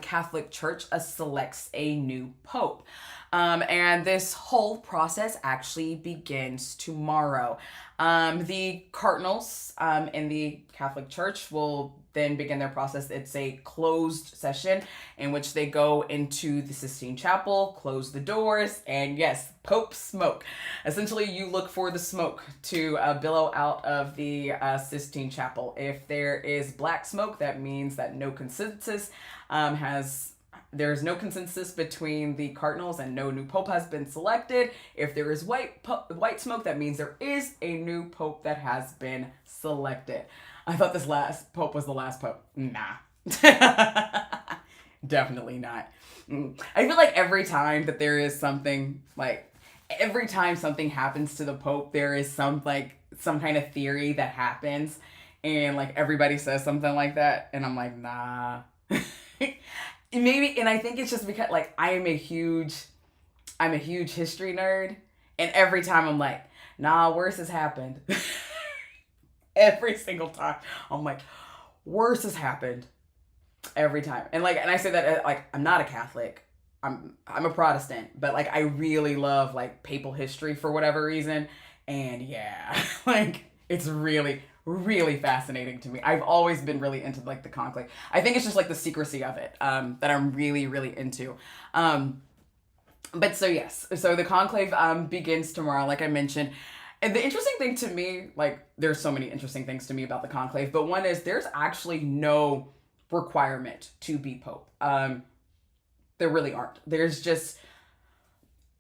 Catholic Church selects a new pope. And this whole process actually begins tomorrow. The cardinals in the Catholic Church will then begin their process. It's a closed session in which they go into the Sistine Chapel, close the doors, and yes, Pope smoke. Essentially, you look for the smoke to billow out of the Sistine Chapel. If there is black smoke, that means that no consensus has there's no consensus between the cardinals and no new pope has been selected. If there is white smoke, that means there is a new pope that has been selected. I thought this last pope was the last pope. Nah. Definitely not. I feel like every time that there is something, like every time something happens to the pope, there is some kind of theory that happens, and like everybody says something like that, and I'm like, nah. Maybe, and I think it's just because like I'm a huge history nerd, and every time I'm like, nah, worse has happened. Every single time I'm like, worse has happened. Every time. And I say that like I'm not a Catholic. I'm a Protestant, but like I really love like papal history for whatever reason. And yeah, like it's really, really fascinating to me. I've always been really into like the conclave. I think it's just like the secrecy of it that I'm really, really into. But so yes, so the conclave begins tomorrow, like I mentioned. And the interesting thing to me, like there's so many interesting things to me about the conclave, but one is there's actually no requirement to be pope. There really aren't. There's just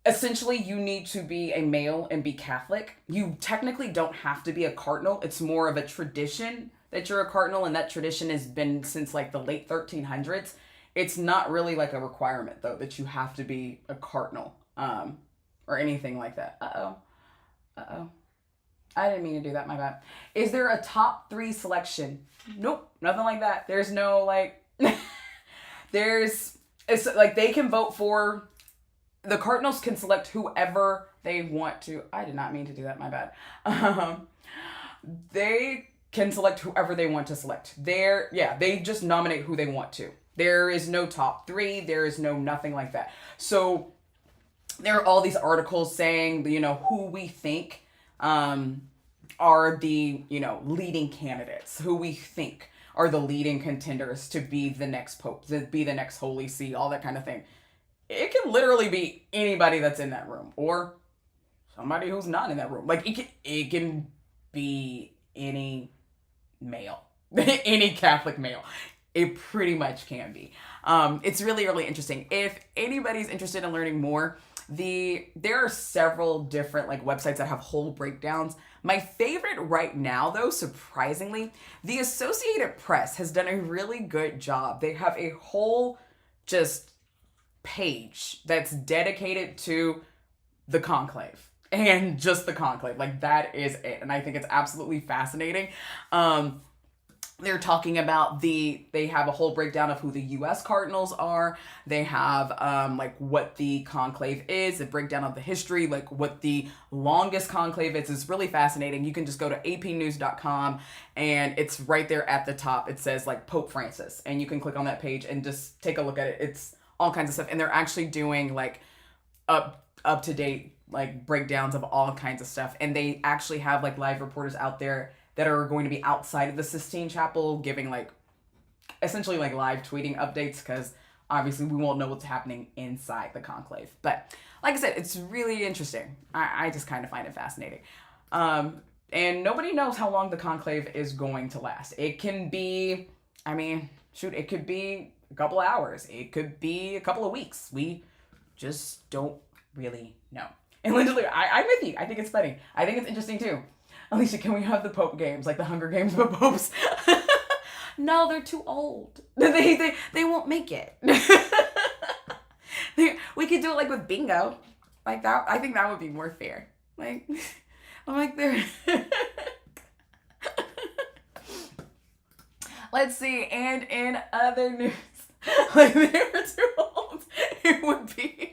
essentially you need to be a male and be Catholic. You technically don't have to be a cardinal. It's more of a tradition that you're a cardinal, and that tradition has been since like the late 1300s. It's not really like a requirement though that you have to be a cardinal or anything like that. Uh-oh. I didn't mean to do that, my bad. Is there a top 3 selection? Nope, nothing like that. There's no like it's like they can vote for, the cardinals can select whoever they want to. I did not mean to do that, my bad. They can select whoever they want to select. They just nominate who they want to. There is no top 3. There is no nothing like that. So there are all these articles saying, who we think are the, leading candidates, who we think are the leading contenders to be the next pope, to be the next Holy See, all that kind of thing. It can literally be anybody that's in that room or somebody who's not in that room. Like it can be any male, any Catholic male. It pretty much can be. It's really, really interesting. If anybody's interested in learning more, there are several different like websites that have whole breakdowns. My favorite right now, though, surprisingly, the Associated Press has done a really good job. They have a whole just page that's dedicated to the conclave and just the conclave. Like that is it. And I think it's absolutely fascinating. They're talking about they have a whole breakdown of who the U.S. Cardinals are. They have like what the conclave is, a breakdown of the history, like what the longest conclave is. It's really fascinating. You can just go to apnews.com and it's right there at the top. It says like Pope Francis, and you can click on that page and just take a look at it. It's all kinds of stuff, and they're actually doing like up to date like breakdowns of all kinds of stuff, and they actually have like live reporters out there that are going to be outside of the Sistine Chapel giving like essentially like live tweeting updates, because obviously we won't know what's happening inside the conclave. But like I said, it's really interesting. I just kind of find it fascinating. And nobody knows how long the conclave is going to last. It can be, it could be a couple of hours. It could be a couple of weeks. We just don't really know. And literally, I'm with you. I think it's funny. I think it's interesting too. Alicia, can we have the Pope games, like the Hunger Games, but popes? No, they're too old. They won't make it. We could do it like with bingo, like that. I think that would be more fair. Like, I'm like they're. Let's see, and in other news, like they were too old. It would be.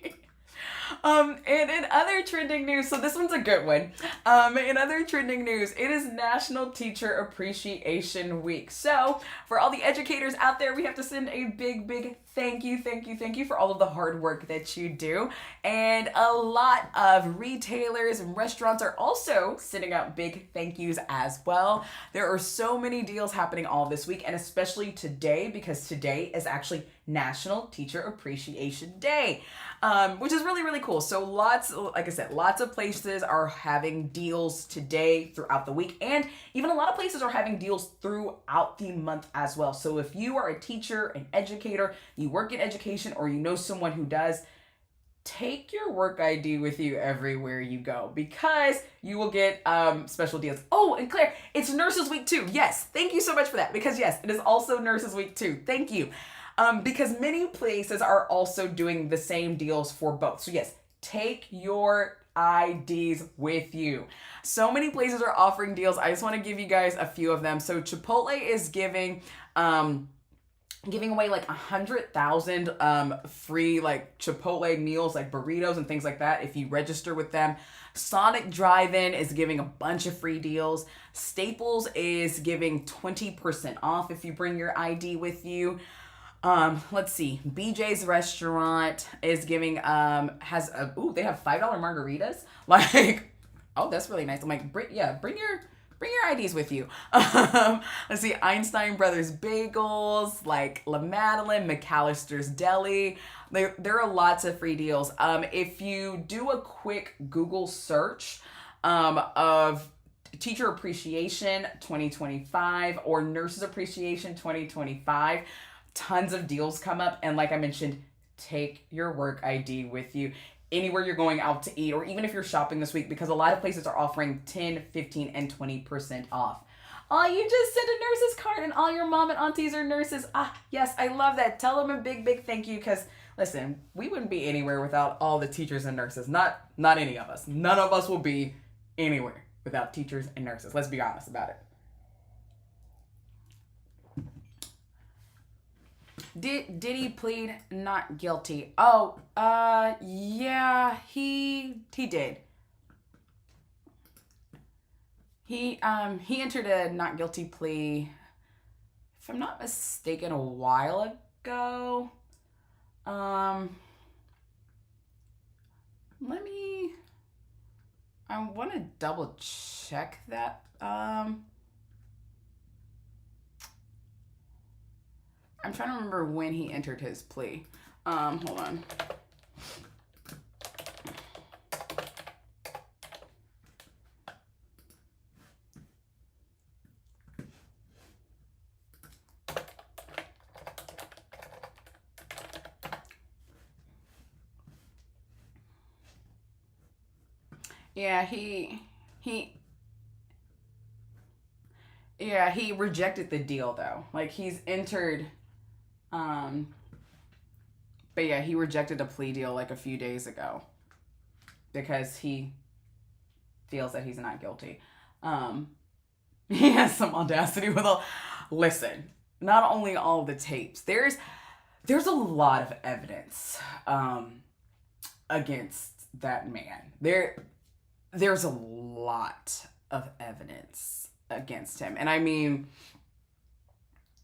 And in other trending news, so this one's a good one. In other trending news, it is National Teacher Appreciation Week. So for all the educators out there, we have to send a big thank you for all of the hard work that you do. And a lot of retailers and restaurants are also sending out big thank yous as well. There are so many deals happening all this week, and especially today, because today is actually National Teacher Appreciation Day, which is really, really cool. So lots of places are having deals today throughout the week. And even a lot of places are having deals throughout the month as well. So if you are a teacher, an educator, you work in education, or you know someone who does, take your work ID with you everywhere you go because you will get special deals. Oh, and Claire, it's Nurses Week too. Yes, thank you so much for that because yes, it is also Nurses Week too. Thank you. Because many places are also doing the same deals for both. So yes, take your IDs with you. So many places are offering deals. I just want to give you guys a few of them. So Chipotle is giving away like 100,000 free like Chipotle meals, like burritos and things like that if you register with them. Sonic Drive-In is giving a bunch of free deals. Staples is giving 20% off if you bring your ID with you. Let's see. BJ's Restaurant is giving they have $5 margaritas. Like, oh, that's really nice. I'm like, bring your IDs with you. Let's see, Einstein Brothers Bagels, like La Madeline, McAllister's Deli. There are lots of free deals. If you do a quick Google search of Teacher Appreciation 2025 or Nurses Appreciation 2025, tons of deals come up. And like I mentioned, take your work ID with you anywhere you're going out to eat, or even if you're shopping this week, because a lot of places are offering 10, 15, and 20% off. Oh, you just sent a nurse's card and all your mom and aunties are nurses. Ah, yes, I love that. Tell them a big, big thank you because, listen, we wouldn't be anywhere without all the teachers and nurses. Not any of us. None of us will be anywhere without teachers and nurses. Let's be honest about it. Did he plead not guilty? Oh, yeah, he did. He entered a not guilty plea, if I'm not mistaken, a while ago. I want to double check that. I'm trying to remember when he entered his plea. Hold on. Yeah, he rejected the deal though. Like he's entered but yeah, he rejected a plea deal like a few days ago because he feels that he's not guilty. He has some audacity with listen, not only all the tapes, there's a lot of evidence against that man. There's a lot of evidence against him. And I mean,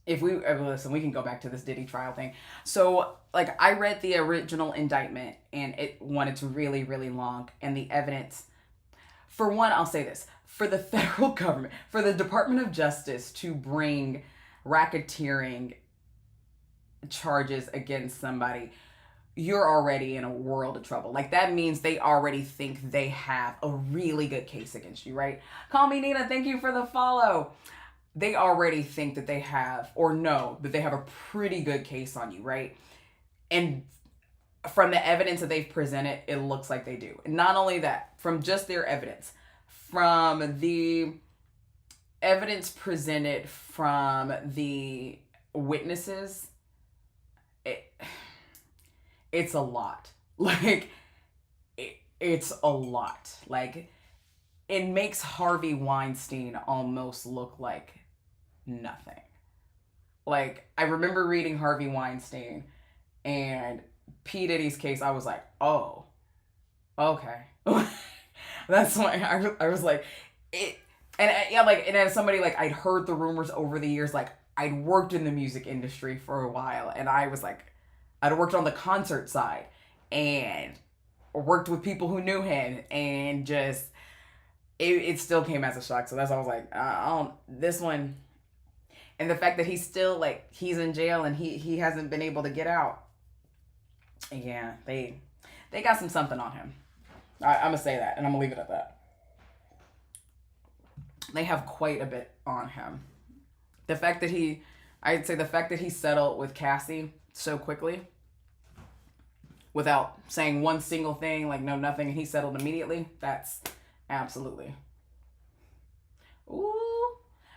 if we listen, we can go back to this Diddy trial thing. So, like, I read the original indictment, and it's really, really long. And the evidence, for one, I'll say this: for the federal government, for the Department of Justice to bring racketeering charges against somebody, you're already in a world of trouble. Like, that means they already think they have a really good case against you, right? Call me Nina. Thank you for the follow. They already think that they have, or know that they have a pretty good case on you, right? And from the evidence that they've presented, it looks like they do. And not only that, from just their evidence, from the evidence presented from the witnesses, it's a lot. Like, it's a lot. Like, it makes Harvey Weinstein almost look like nothing. Like, I remember reading Harvey Weinstein and P. Diddy's case. I was like, oh, okay. That's why I was like, it. And yeah, like, and as somebody, like, I'd heard the rumors over the years, like, I'd worked in the music industry for a while, and I was like, I'd worked on the concert side and worked with people who knew him, and just, it still came as a shock. So that's why I was like, this one. And the fact that he's still, like, he's in jail and he hasn't been able to get out. Yeah, they got something on him. I'm going to say that, and I'm going to leave it at that. they have quite a bit on him. I'd say the fact that he settled with Cassie so quickly without saying one single thing, like no, nothing, and he settled immediately, that's absolutely. Ooh.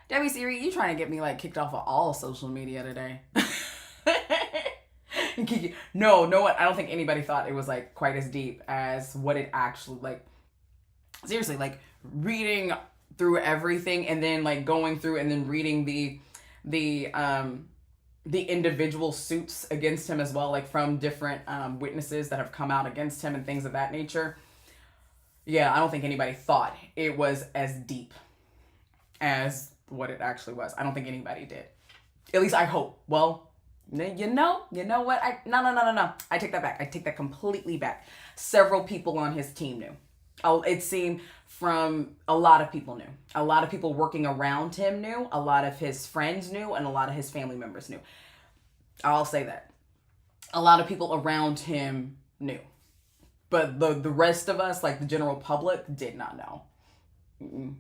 Debbie Siri, you trying to get me like kicked off of all social media today. No, no one, I don't think anybody thought it was like quite as deep as what it actually like. Seriously, like reading through everything and then like going through and then reading the individual suits against him as well, like from different witnesses that have come out against him and things of that nature. Yeah, I don't think anybody thought it was as deep as what it actually was. I don't think anybody did. At least I hope. Well, you know what? No. I take that back. I take that completely back. Several people on his team knew. Oh, it seemed from a lot of people knew. A lot of people working around him knew. A lot of his friends knew, and a lot of his family members knew. I'll say that. A lot of people around him knew. But the rest of us, like the general public, did not know. Mm-mm.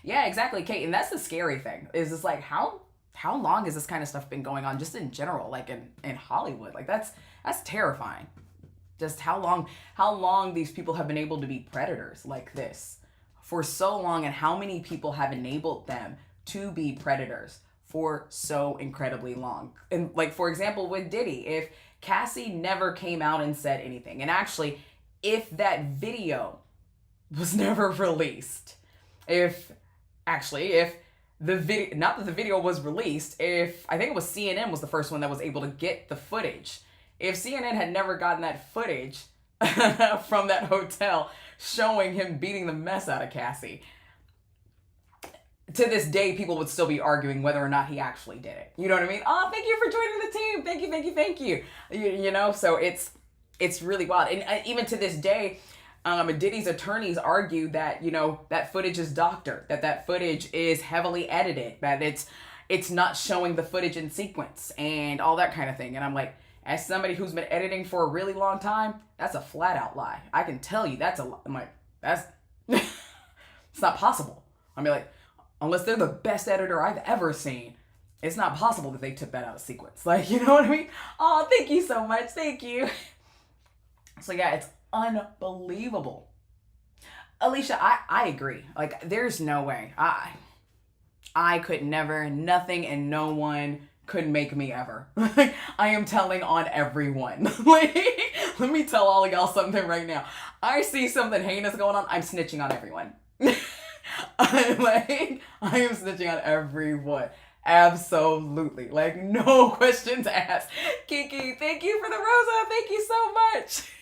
Yeah, exactly, Kate. And that's the scary thing. Is it's like how long has this kind of stuff been going on just in general, like in Hollywood? Like that's terrifying. Just how long these people have been able to be predators like this for so long, and how many people have enabled them to be predators for so incredibly long. And like, for example, with Diddy, if Cassie never came out and said anything, and actually, if that video was never released, if the video, not that the video was released, if I think it was CNN was the first one that was able to get the footage. If CNN had never gotten that footage from that hotel showing him beating the mess out of Cassie, to this day, people would still be arguing whether or not he actually did it. You know what I mean? Oh, thank you for joining the team. Thank you. You know, so it's really wild. And even to this day, Diddy's attorneys argue that, you know, that footage is doctored, that footage is heavily edited, that it's not showing the footage in sequence and all that kind of thing. And I'm like, as somebody who's been editing for a really long time, that's a flat out lie. I can tell you that's a lie. I'm like, that's, it's not possible. I mean, like, unless they're the best editor I've ever seen, it's not possible that they took that out of sequence. Like, you know what I mean? Oh, thank you so much. Thank you. So yeah, it's unbelievable. Alicia, I agree. Like, there's no way. I could never, nothing and no one could make me ever. Like, I am telling on everyone. Like, let me tell all of y'all something right now. I see something heinous going on, I'm snitching on everyone. I am snitching on everyone. Absolutely. Like, no questions asked. Kiki, thank you for the rosa. Thank you so much.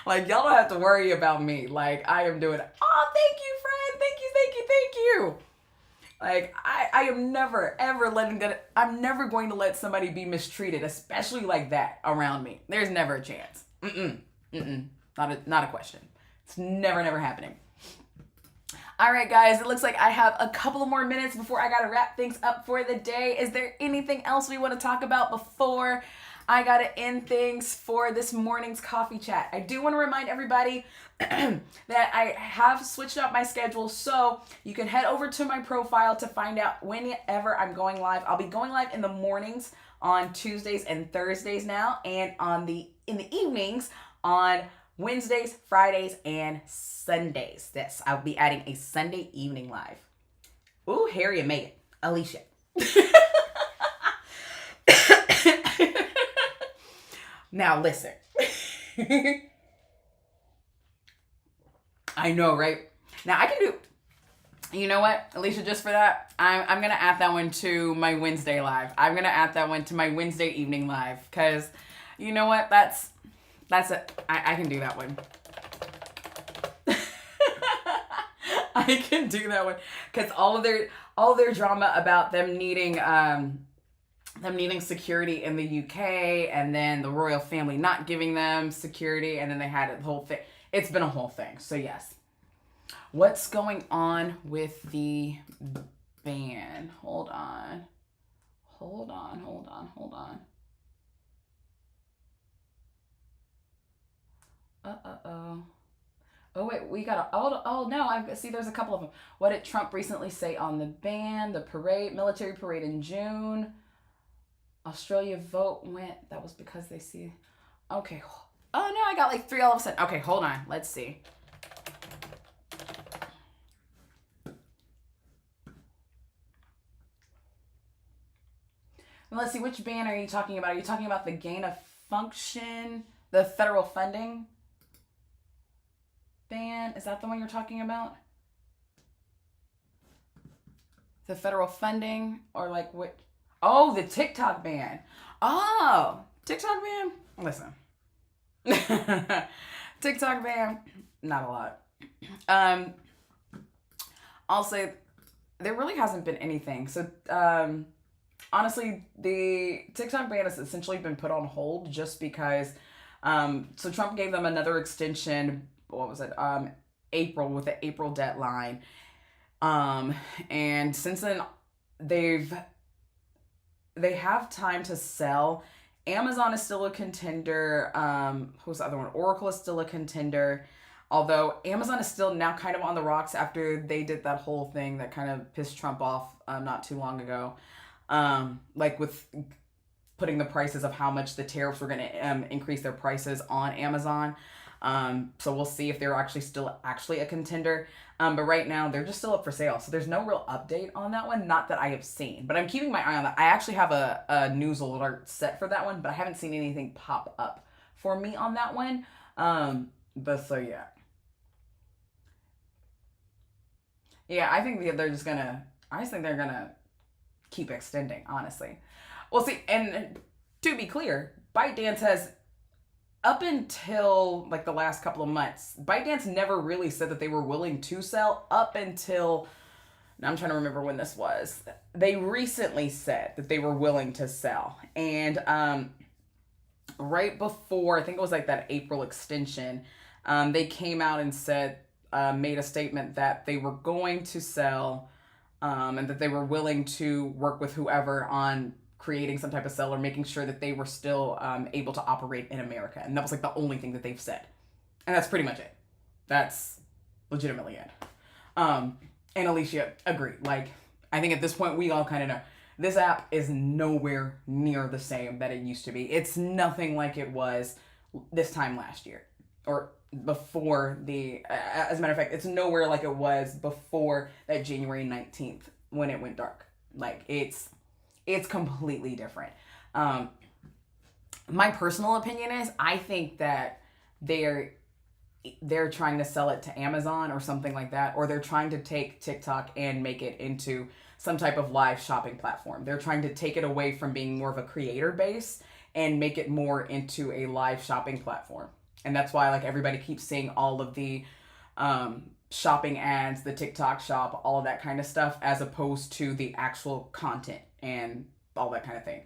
Like, y'all don't have to worry about me. Like, I am doing, oh, thank you, friend. Thank you. Like, I am never, ever I'm never going to let somebody be mistreated, especially like that around me. There's never a chance. Not a question. It's never happening. All right, guys, it looks like I have a couple of more minutes before I got to wrap things up for the day. Is there anything else we want to talk about before I got to end things for this morning's coffee chat? I do want to remind everybody that I have switched up my schedule, so you can head over to my profile to find out whenever I'm going live. I'll be going live in the mornings on Tuesdays and Thursdays now, and in the evenings on Wednesdays, Fridays, and Sundays. Yes, I'll be adding a Sunday evening live. Ooh, Harry and Megan. Alicia. Now listen. I know, right? Now I can do, you know what, Alicia, just for that, I'm going to add that one to my Wednesday live. I'm going to add that one to my Wednesday evening live, because you know what, that's it. I can do that one. I can do that one, because all of their drama about them needing security in the UK, and then the royal family not giving them security, and then they had the whole thing. It's been a whole thing. So yes. What's going on with the ban? Hold on. Oh wait, we got a, oh no, I see there's a couple of them. What did Trump recently say on the ban, the parade, military parade in June? Australia vote went, that was because they see, okay. Oh no, I got like three all of a sudden. Okay, hold on, let's see. Let's see, which ban are you talking about? Are you talking about the gain of function, the federal funding ban? Is that the one you're talking about? The federal funding, or like what? Oh, the TikTok ban. Oh, TikTok ban? Listen. TikTok ban, not a lot. Um, I'll say there really hasn't been anything. So, honestly, the TikTok ban has essentially been put on hold just because. So Trump gave them another extension. What was it? April, with the April deadline. And since then, they've they have time to sell. Amazon is still a contender. Who's the other one? Oracle is still a contender. Although Amazon is still now kind of on the rocks after they did that whole thing that kind of pissed Trump off not too long ago. Like with putting the prices of how much the tariffs were going to increase their prices on Amazon. So we'll see if they're actually a contender. But right now they're just still up for sale. So there's no real update on that one. Not that I have seen, but I'm keeping my eye on that. I actually have a news alert set for that one, but I haven't seen anything pop up for me on that one. But so yeah. Yeah, I just think they're gonna keep extending, honestly. Well, see, and to be clear, ByteDance has up until like the last couple of months, ByteDance never really said that they were willing to sell up until now I'm trying to remember when this was. They recently said that they were willing to sell. And right before, I think it was like that April extension, they came out and said, made a statement that they were going to sell and that they were willing to work with whoever on creating some type of cell or making sure that they were still able to operate in America. And that was like the only thing that they've said. And that's pretty much it. That's legitimately it. And Alicia agreed. Like, I think at this point we all kind of know this app is nowhere near the same that it used to be. It's nothing like it was this time last year or before as a matter of fact, it's nowhere like it was before that January 19th when it went dark. Like, it's completely different. My personal opinion is I think that they're trying to sell it to Amazon or something like that, or they're trying to take TikTok and make it into some type of live shopping platform. They're trying to take it away from being more of a creator base and make it more into a live shopping platform. And that's why like everybody keeps seeing all of the shopping ads, the TikTok shop, all of that kind of stuff, as opposed to the actual content and all that kind of thing.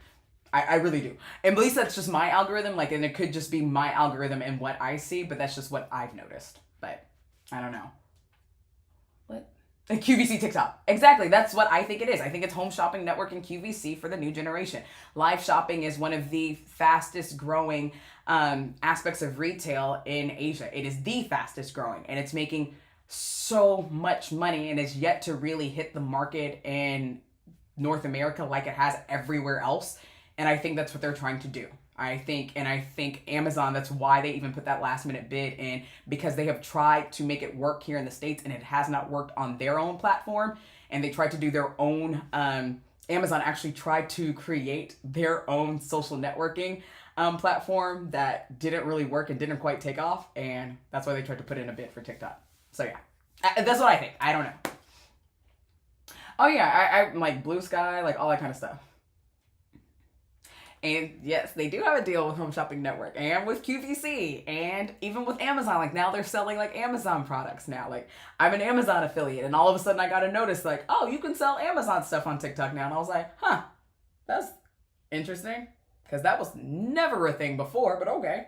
I really do. And at least that's just my algorithm. Like, and it could just be my algorithm and what I see, but that's just what I've noticed. But I don't know. What? And QVC TikTok. Exactly. That's what I think it is. I think it's home shopping network and QVC for the new generation. Live shopping is one of the fastest growing aspects of retail in Asia. It is the fastest growing, and it's making so much money and is yet to really hit the market in North America like it has everywhere else. And I think that's what they're trying to do. I think Amazon, that's why they even put that last minute bid in, because they have tried to make it work here in the States and it has not worked on their own platform. And they tried to do their own, Amazon actually tried to create their own social networking platform that didn't really work and didn't quite take off. And that's why they tried to put in a bid for TikTok. So yeah, that's what I think. I don't know. Oh yeah, I like Blue Sky, like all that kind of stuff. And yes, they do have a deal with Home Shopping Network and with QVC and even with Amazon. Like now they're selling like Amazon products now. Like I'm an Amazon affiliate and all of a sudden I got a notice like, oh, you can sell Amazon stuff on TikTok now. And I was like, huh, that's interesting. Because that was never a thing before, but okay.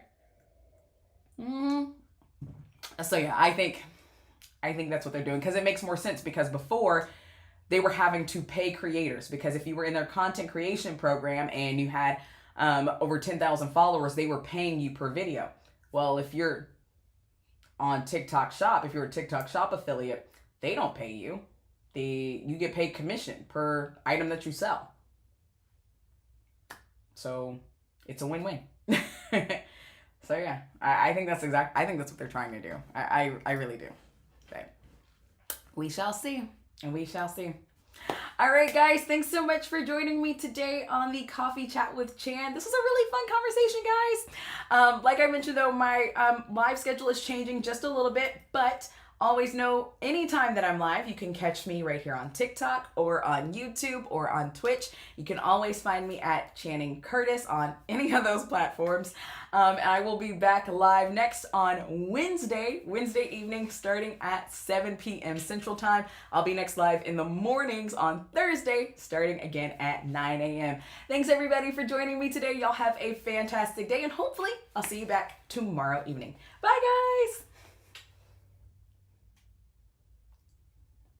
So yeah, I think that's what they're doing because it makes more sense because before they were having to pay creators because if you were in their content creation program and you had over 10,000 followers, they were paying you per video. Well, if you're on TikTok Shop, if you're a TikTok Shop affiliate, they don't pay you. You get paid commission per item that you sell. So it's a win-win. So yeah, I think that's what they're trying to do. I really do. Okay. We shall see. And we shall see. All right, guys, thanks so much for joining me today on the Coffee Chat with Chan. This was a really fun conversation, guys. Like I mentioned, though, my live schedule is changing just a little bit, but always know anytime that I'm live, you can catch me right here on TikTok or on YouTube or on Twitch. You can always find me at Channing Curtis on any of those platforms. And I will be back live next on Wednesday evening, starting at 7 p.m. Central Time. I'll be next live in the mornings on Thursday, starting again at 9 a.m. Thanks, everybody, for joining me today. Y'all have a fantastic day, and hopefully I'll see you back tomorrow evening. Bye, guys.